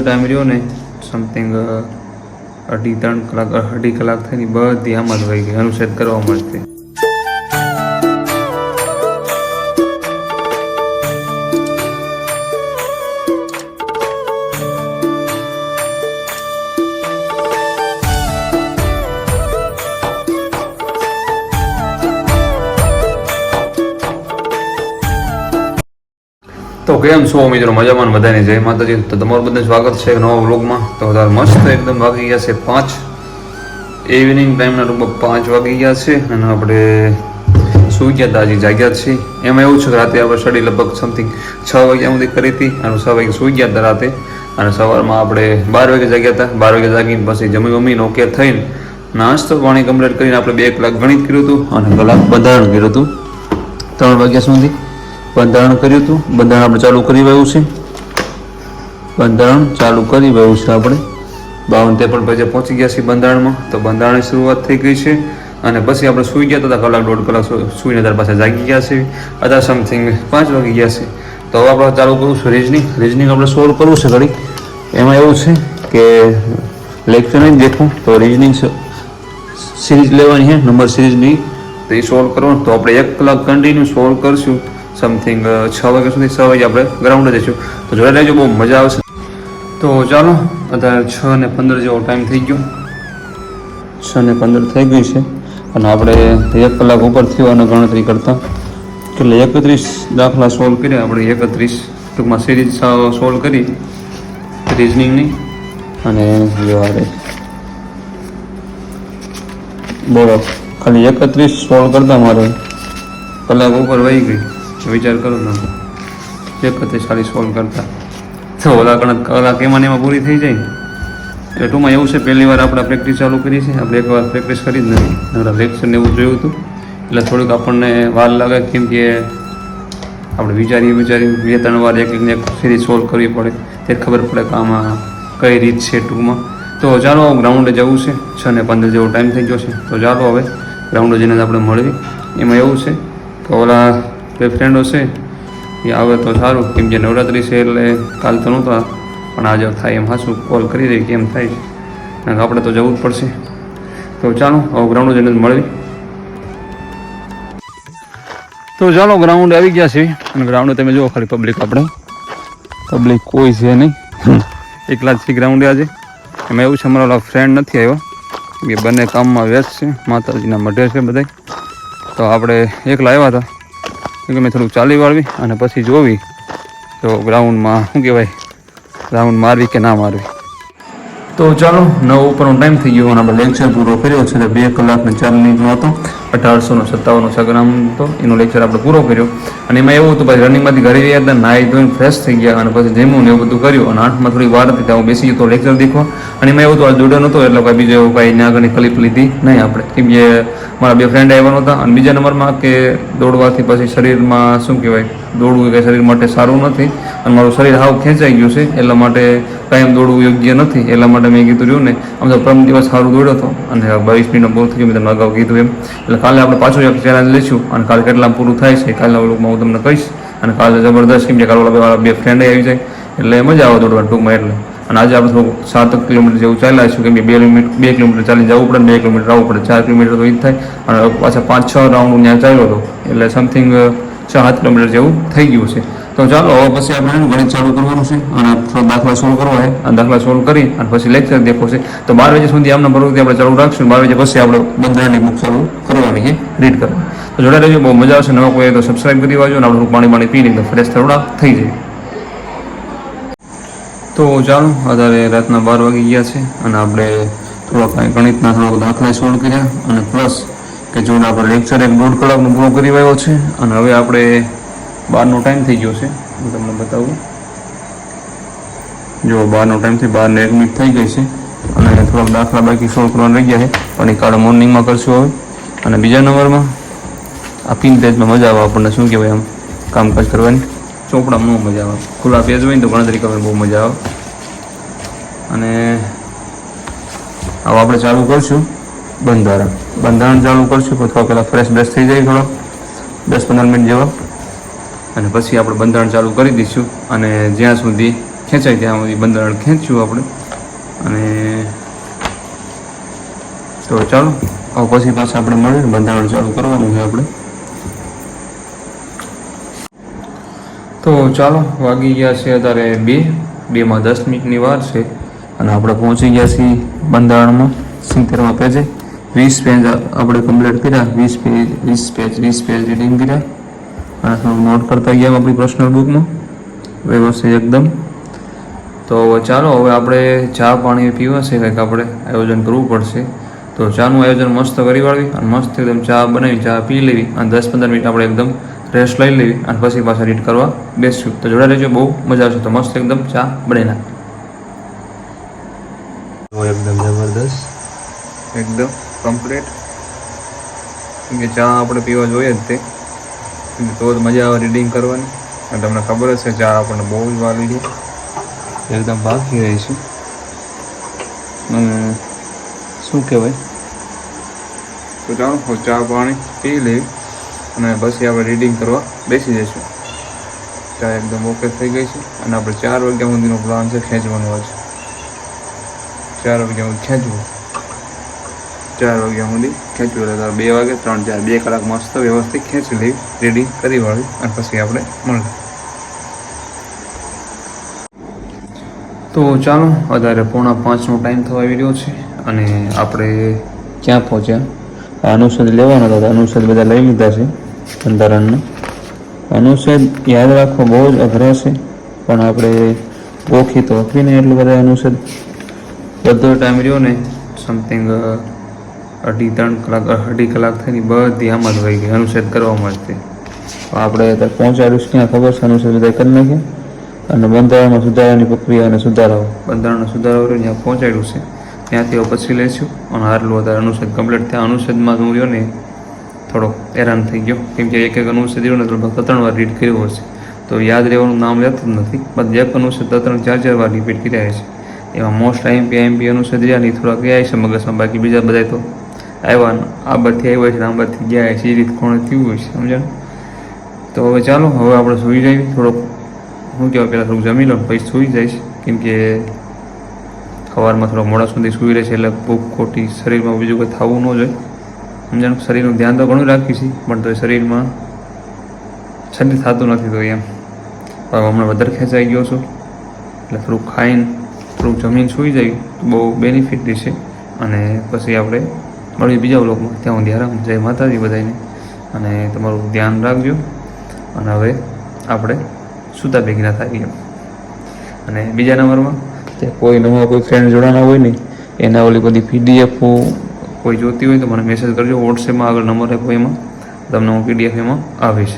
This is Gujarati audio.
ટાઈમ રહ્યો ને સમથિંગ 2.5-3 કલાક 2.5 કલાક થઈને બધી આમાં જ હોય ગઈ અનુસેટ કરવા મળતી. તો કેમ છો મિત્રો? મજામાં બધાની જય માતાજી. તો તમારું બધાનું સ્વાગત છે નવા વ્લોગમાં. તો વધારે મસ્ત એકદમ વાગી ગયા છે 5 ઇવનિંગ ટાઈમના લગભગ 5 વાગી ગયા છે અને આપણે સૂઈ ગયા હતા, હજી જાગ્યા છીએ. એમાં એવું છે કે રાતે આપણે સ્ટડી લગભગ સમથિંગ 6 વાગ્યા સુધી કરી હતી અને 6 વાગે સૂઈ ગયા હતા રાતે અને સવારમાં આપણે 12 વાગે જાગ્યા હતા. 12 વાગે જાગીને પછી જમીને ઓકે થઈને નાસ્તો પાણી કમ્પ્લીટ કરીને આપણે 2 કલાક ગણિત કર્યું હતું અને કલાક બંધારણ કર્યું હતું. 3 વાગ્યા સુધી બંધારણ કર્યું હતું. બંધારણ આપણે ચાલુ કરી રહ્યું છે. બંધારણ ચાલુ કરી રહ્યું છે આપણે 52-53 પછી પહોંચી ગયા છીએ બંધારણમાં. તો બંધારણની શરૂઆત થઈ ગઈ છે અને પછી આપણે સૂઈ ગયા હતા કલાક 1.5 કલાક સૂઈને ત્યારે પાછા જાગી ગયા છે. અત્યારે સમથિંગ 5 વાગી ગયા છે. તો હવે આપણે ચાલુ કરવું છે રિઝનિંગ આપણે સોલ્વ કરવું છે ઘડી. એમાં એવું છે કે લેક્ચર નહીં દેખું તો રિઝનિંગ સિરીઝ લેવાની છે, નંબર સિરીઝની. તો એ સોલ્વ કરવાનું. તો આપણે 1 કલાક કન્ટિન્યુ સોલ્વ કરશું સમથિંગ 6 વાગ્યા સુધી. 6 વાગે આપણે ગ્રાઉન્ડે જઈશું. તો જોડે રહેજો, બહુ મજા આવશે. તો ચાલો અત્યારે 6:15 જેવો ટાઈમ થઈ ગયો. 6:15 થઈ ગઈ છે અને આપણે 1 કલાક ઉપર થયો અને ગણતરી કરતા એટલે 31 દાખલા સોલ્વ કર્યા આપણે. 31 ટૂંકમાં સિરીઝ સોલ્વ કરી રિઝનિંગની. અને બોલો ખાલી 31 સોલ્વ કરતા મારે કલાક ઉપર વહી ગઈ. વિચાર કરો ને 31 ખાલી સોલ્વ કરતા તો ઓલા કલાક એમાં પૂરી થઈ જાય. એટલે ટૂંકમાં એવું છે પહેલી વાર આપણે પ્રેક્ટિસ ચાલુ કરી છે. આપણે એકવાર પ્રેક્ટિસ કરી જ નથી. લેક્ચરને એવું જોયું હતું એટલે થોડુંક આપણને વાર લાગે કેમ કે આપણે વિચારી 2-3 વાર એક સિરીઝ સોલ્વ કરવી પડે તે ખબર પડે કે આમાં કઈ રીત છે ટૂંકમાં. તો ચાલો ગ્રાઉન્ડે જવું છે. 6:15 જેવો ટાઈમ થઈ ગયો છે. તો ચાલો હવે ગ્રાઉન્ડે જઈને આપણે મળવી. એમાં એવું છે કે ઓલા બે ફ્રેન્ડો છે એ આવે તો સારું કેમ કે નવરાત્રિ છે એટલે કાલ તો નહોતા પણ આજે થાય એમ હાશું કોલ કરી દઈએ કેમ થાય છે. આપણે તો જવું જ પડશે. તો ચાલો હવે ગ્રાઉન્ડ જઈને મળવી. તો ચાલો ગ્રાઉન્ડ આવી ગયા છે અને ગ્રાઉન્ડ તમે જુઓ ખાલી પબ્લિક કોઈ છે નહીં. એકલા જ છે ગ્રાઉન્ડે આજે. એમાં એવું છે અમારા ફ્રેન્ડ નથી આવ્યો એ બંને કામમાં વ્યસ્ત છે, માતાજીના મઢે છે બધા. તો આપણે એકલા આવ્યા હતા કે મેં થોડુંક ચાલી વાળવી અને પછી જોવી તો ગ્રાઉન્ડમાં શું કહેવાય રાઉન્ડ મારવી કે ના મારવી. તો ચાલો 9 ઉપરનો ટાઈમ થઈ ગયો અને આપણે લેક્ચર પૂરો કર્યો છે. 2 કલાક ને 4 મિનિટનો હતો. 1857 સગ્રામ હતો એનો લેક્ચર આપણે પૂરો કર્યો. અને એમાં એવું હતું પછી રનિંગમાંથી ઘરે ગયા હતા, નાહી ધોઈને ફ્રેશ થઈ ગયા અને પછી જમ્યું ને એવું બધું કર્યું અને 8માં થોડી વાર હતી ત્યાં હું બેસી ગયો તો લેક્ચર દેખવા. અને એમાં એવું હતું દોડ્યો નહોતો એટલે કાંઈ બીજો એવું કાંઈ ત્યાં આગળની ક્લિપ લીધી નહીં આપણે કેમ કે મારા 2 ફ્રેન્ડ આવ્યા નહોતા. અને બીજા નંબરમાં કે દોડવાથી પછી શરીરમાં શું કહેવાય દોડવું કે શરીર માટે સારું નથી અને મારું શરીર હાવ ખેંચાઈ ગયું છે એટલા માટે કાયમ દોડવું યોગ્ય નથી. એટલા માટે મેં કીધું રહ્યું ને આમ તો પ્રથમ દિવસ સારું દોડ્યો હતો અને 22 મિનિટનો પૂરો થઈ ગયો. મેં તમને અગાઉ કીધું એમ. એટલે કાલે આપણે પાછું એક ચેલેન્જ લઈશું અને કાલે કેટલા પૂરું થાય છે કાલના વ્લોગમાં હું તમને કહીશ. અને કાલે જબરદસ્ત કેમ કે કાલે ઓલા 2 ફ્રેન્ડ આવી જાય એટલે મજા આવે દોડવાની ટૂંકમાં. એટલે અને આજે આપણે થોડુંક 7 કિલોમીટર જેવું ચાલ્યા છું કેમ કે 2 કિલોમીટર ચાલીને જવું પડે, 2 કિલોમીટર આવવું પડે, 4 કિલોમીટર તો એ જ થાય. અને પાછા 5-6 રાઉન્ડ ત્યાં ચાલ્યો હતો એટલે સમથિંગ 6-7 કિલોમીટર જેવું થઈ ગયું છે. તો ચાલો હવે પછી આપણે ગણિત ચાલુ કરવાનું છે અને થોડા દાખલા સોલ્વ કરવા છે અને દાખલા સોલ્વ કરી અને પછી લેક્ચર દેખો છે. તો 12 વાગ્યા સુધી આમના ભરવથી આપણે ચાલુ રાખશું. 12 વાગ્યા પછી આપણે બંધારણની બુક ચાલુ કરવાની છે, રીડ કરવાની. તો જોડે રહેજો, બહુ મજા આવશે. નવા કોઈ તો સબસ્ક્રાઈબ કરી વાજો અને આપણે પાણી પીને એકદમ ફ્રેશ થોડા થઈ જાય. તો ચાલો અત્યારે રાતના 12 વાગી ગયા છે અને આપણે થોડા કાંઈ ગણિતના થોડા દાખલા સોલ્વ કર્યા અને પ્લસ કે જોડે આપણે લેક્ચર 1.5 કલાકનો પૂરો કરી આવ્યો છે. અને હવે આપણે 12નો ટાઈમ થઈ ગયો છે. હું તમને બતાવું. જો 12નો ટાઈમ થઈ 12 ને 1 મિનિટ થઈ ગઈ છે અને થોડાક દાખલા બાકી સોલ્વ કરવાના રહી ગયા છે પણ એ કાલે મોર્નિંગમાં કરશું હવે. અને બીજા નંબરમાં આ પિન પેજમાં મજા આવે આપણને શું કહેવાય આમ કામકાજ કરવાની. ચોપડામાં બહુ મજા આવે. ખુલ્લા પેજ હોય ને તો ગણતરી કરવાની બહુ મજા આવે. અને હવે આપણે ચાલુ કરશું બંધારણ ચાલુ કરશું. અથવા પહેલાં ફ્રેશ બ્રેશ થઈ જાય થોડો 10-15 મિનિટ જેવા અને પછી આપણે બંધારણ ચાલુ કરી દઈશું. અને જ્યાં સુધી ખેંચાય ત્યાં સુધી બંધારણ ખેંચ્યું આપણે. અને તો ચાલો હવે પછી પાછા આપણે મળીને બંધારણ ચાલુ કરવાનું છે આપણે. તો ચાલો વાગી ગયા છે અત્યારે 2:02 10 મિનિટની વાર છે અને આપણે પહોંચી ગયા છીએ બંધારણમાં 70માં પેજે. 20 પેજ આપણે કમ્પ્લીટ કર્યા. 20 પેજ રીડિંગ કર્યા અને થોડું નોટ કરતા ગયા આપણી પર્સનલ બુકમાં વ્યવસ્થિત એકદમ. તો ચાલો હવે આપણે ચા પાણી પીવા છે કંઈક આપણે આયોજન કરવું પડશે. તો ચાનું આયોજન મસ્ત કરી વાળવી અને મસ્ત એકદમ ચા બનાવી ચા પી લેવી અને 10-15 મિનિટ આપણે એકદમ રેસ્ટ લઈ લેવી અને પછી પાછા રીડ કરવા બેસશું. તો જોડા રહેજો, બહુ મજા આવશે. તો મસ્ત એકદમ ચા બની નાખ એકદમ જબરદસ્ત એકદમ કમ્પ્લીટ. કેમ કે ચા આપણે પીવા જોઈએ જ તે, તો જ મજા આવે રીડિંગ કરવાની. અને તમને ખબર જ છે ચા આપણને બહુ જ વાલી છે, એકદમ બાકી રહી છે. શું કહેવાય, તો ચાલો ચા પાણી પી લઈ અને પછી આપણે રીડિંગ કરવા બેસી જઈશું. ચા એકદમ ઓકે થઈ ગઈ છે અને આપણે 4 વાગ્યા સુધીનો પ્લાન છે ખેંચવાનો છે. 4 વાગ્યા સુધી ખેંચવું, 4 વાગ્યા સુધી ખેંચવું એટલે 2 વાગે 3 4 2 કલાક મસ્ત વ્યવસ્થિત ખેંચી લઈ રીડિંગ કરી વાળી અને પછી આપણે મળીએ. તો ચાલો અત્યારે 4:45નો ટાઈમ થવા આવી રહ્યો છે અને આપણે ક્યાં પહોંચ્યા? અનુચ્છેદ લેવાનો હતો. અનુચ્છેદ બધા લઈ લીધા છે બંધારણના. અનુચ્છેદ યાદ રાખવો બહુ જ અઘરા છે, પણ આપણે ગોખી તો હકવી નહીં એટલું બધા અનુચ્છેદ. બધો ટાઈમ રહ્યો ને સમથિંગ 2.5-3 કલાક થઈને બધી આમાં જ વહી ગઈ અનુચ્છેદ કરવામાં જ. આપણે અત્યારે પહોંચાડ્યું ક્યાં ખબર છે? અનુચ્છેદ બધા કરી નાખ્યા અને બંધારણમાં સુધારાની પ્રક્રિયા અને સુધારાઓ, બંધારણના સુધારાઓ ત્યાં પહોંચાડ્યું છે. ત્યાંથી પછી લઈશું અને આટલું વધારે અનુચ્છેદ કમ્પ્લીટ. ત્યાં અનુચ્છેદમાં હું રહ્યો ને થોડો હેરાન થઈ ગયો, કેમ કે એક અનુચ્છેદ રહ્યો ને તો 3 વાર રીડ કર્યો હશે તો યાદ રહેવાનું નામ લેતું જ નથી. બધા એક અનુચ્છેદ 3-4 વાર રિપીટ કર્યા છે. એમાં મોસ્ટ આઈએમપી અનુચ્છેદ રહ્યા ને થોડાક ગયા છે મગજમાં, બાકી બીજા બધા તો આવ્યા આ બાદથી આવ્યા છે, આ બાદથી ગયા છે, એ રીત કોણે થયું હોય છે, સમજાણ? તો હવે ચાલો હવે આપણે સૂઈ જઈએ. થોડોક શું કહેવાય, પહેલાં થોડુંક જમી લો પછી સૂઈ જઈશ, કેમ કે સવારમાં થોડા મોડા સુધી સૂઈ રહે છે એટલે ભૂખ ખોટી શરીરમાં બીજું કંઈ થવું ન જોઈએ, સમજાણ? શરીરનું ધ્યાન તો ઘણું રાખીએ છીએ પણ તો શરીરમાં શરીર થતું નથી. તો એમ હમણાં વધારે ખેંચાઈ ગયો છું એટલે થોડુંક ખાઈને થોડુંક જમીન સૂઈ જાય તો બહુ બેનિફિટ રહેશે. અને પછી આપણે મળીએ બીજા વ્લોગમાં. ત્યાં સુધી આરામ. જય માતાજી બધાને અને તમારું ધ્યાન રાખજો. અને હવે આપણે સૂતા ભેગી થાય. અને બીજા નંબરમાં કોઈ નવા કોઈ ફ્રેન્ડ જોડાના હોય ને એના ઓલી બધી PDF કોઈ જોતી હોય તો મને મેસેજ કરજો. વોટ્સએપમાં આગળ નંબર આપ્યો એમાં તમને હું PDF એમાં આવીશ.